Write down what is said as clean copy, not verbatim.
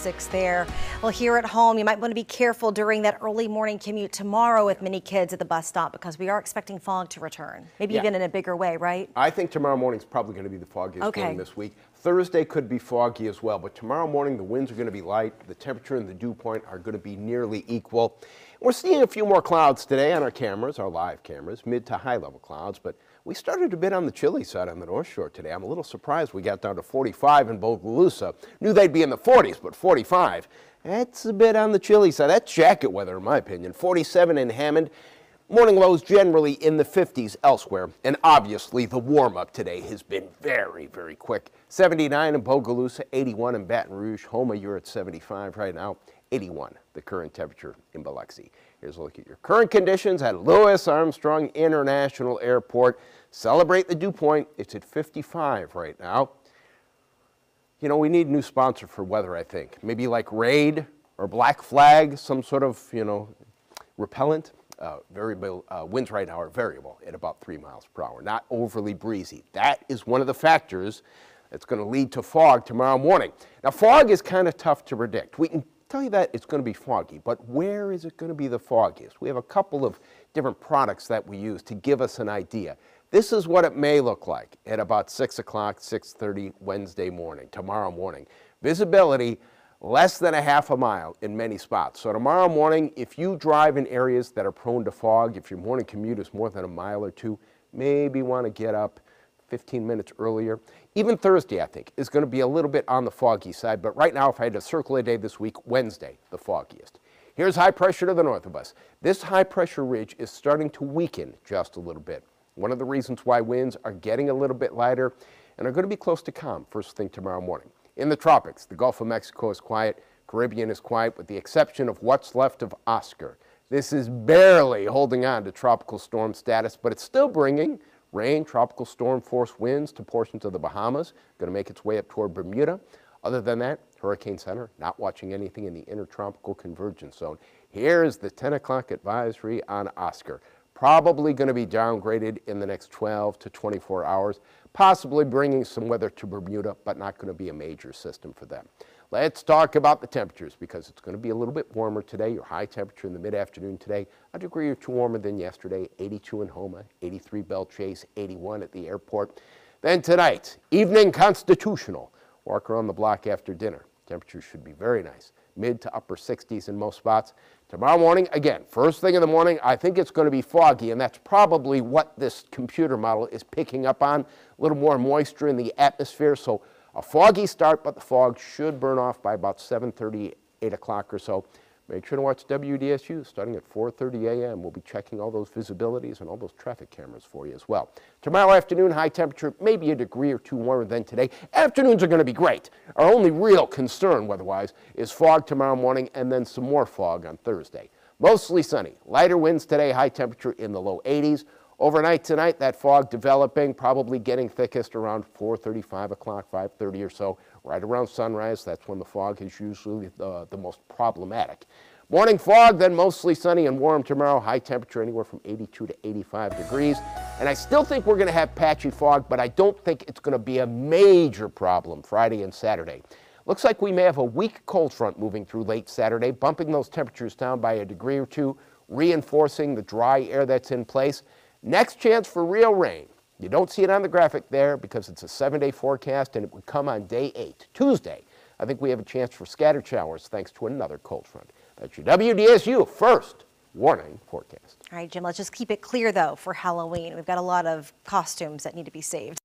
6 there. Well, here at home, you might want to be careful during that early morning commute tomorrow with many kids at the bus stop because we are expecting fog to return, maybe even in a bigger way, right? I think tomorrow morning is probably going to be the foggiest morning this week. Thursday could be foggy as well, but tomorrow morning the winds are going to be light. The temperature and the dew point are going to be nearly equal. We're seeing a few more clouds today on our cameras, our live cameras, mid to high level clouds, but we started a bit on the chilly side on the North Shore today. I'm a little surprised we got down to 45 in Bogalusa. Knew they'd be in the 40s, but 45. That's a bit on the chilly side. That's jacket weather in my opinion. 47 in Hammond. Morning lows generally in the 50s elsewhere. And obviously the warm-up today has been very, very quick. 79 in Bogalusa, 81 in Baton Rouge. Houma, you're at 75 right now. 81, the current temperature in Biloxi. Here's a look at your current conditions at Louis Armstrong International Airport. Celebrate the dew point. It's at 55 right now. You know, we need a new sponsor for weather, I think. Maybe like Raid or Black Flag, some sort of, repellent. Variable winds right now are variable at about 3 miles per hour, not overly breezy. That is one of the factors that's going to lead to fog tomorrow morning. Now, fog is kind of tough to predict. We can tell you that it's going to be foggy, but where is it going to be the foggiest? We have a couple of different products that we use to give us an idea. This is what it may look like at about 6 o'clock, 6:30 Wednesday morning, tomorrow morning. Visibility less than a half a mile in many spots. So tomorrow morning, if you drive in areas that are prone to fog, if your morning commute is more than a mile or two, maybe want to get up 15 minutes earlier. Even Thursday, I think, is going to be a little bit on the foggy side, but right now, if I had to circle a day this week, Wednesday, the foggiest. Here's high pressure to the north of us. This high pressure ridge is starting to weaken just a little bit. One of the reasons why winds are getting a little bit lighter and are going to be close to calm first thing tomorrow morning. In the tropics, the Gulf of Mexico is quiet, Caribbean is quiet, with the exception of what's left of Oscar. This is barely holding on to tropical storm status, but it's still bringing rain, tropical storm force winds to portions of the Bahamas, going to make its way up toward Bermuda. Other than that, Hurricane Center, not watching anything in the intertropical convergence zone. Here's the 10 o'clock advisory on Oscar. Probably going to be downgraded in the next 12 to 24 hours, possibly bringing some weather to Bermuda, but not going to be a major system for them. Let's talk about the temperatures because it's going to be a little bit warmer today. Your high temperature in the mid-afternoon today, a degree or two warmer than yesterday, 82 in Houma, 83 Belle Chase, 81 at the airport. Then tonight, evening constitutional. Walk around the block after dinner. Temperatures should be very nice, mid to upper 60s in most spots. Tomorrow morning, again, first thing in the morning, I think it's going to be foggy, and that's probably what this computer model is picking up on, a little more moisture in the atmosphere. So a foggy start, but the fog should burn off by about 7:30, 8 o'clock or so. Make sure to watch WDSU starting at 4:30 a.m. We'll be checking all those visibilities and all those traffic cameras for you as well. Tomorrow afternoon, high temperature, maybe a degree or two warmer than today. Afternoons are going to be great. Our only real concern weather-wise is fog tomorrow morning and then some more fog on Thursday. Mostly sunny. Lighter winds today, high temperature in the low 80s. Overnight tonight, that fog developing, probably getting thickest around 4:30, 5 o'clock, 5:30 or so. Right around sunrise, that's when the fog is usually the most problematic. Morning fog, then mostly sunny and warm tomorrow. High temperature anywhere from 82 to 85 degrees. And I still think we're going to have patchy fog, but I don't think it's going to be a major problem Friday and Saturday. Looks like we may have a weak cold front moving through late Saturday, bumping those temperatures down by a degree or two, reinforcing the dry air that's in place. Next chance for real rain. You don't see it on the graphic there because it's a 7-day forecast and it would come on day 8, Tuesday. I think we have a chance for scattered showers thanks to another cold front. That's your WDSU first warning forecast. All right, Jim, let's just keep it clear though for Halloween. We've got a lot of costumes that need to be saved.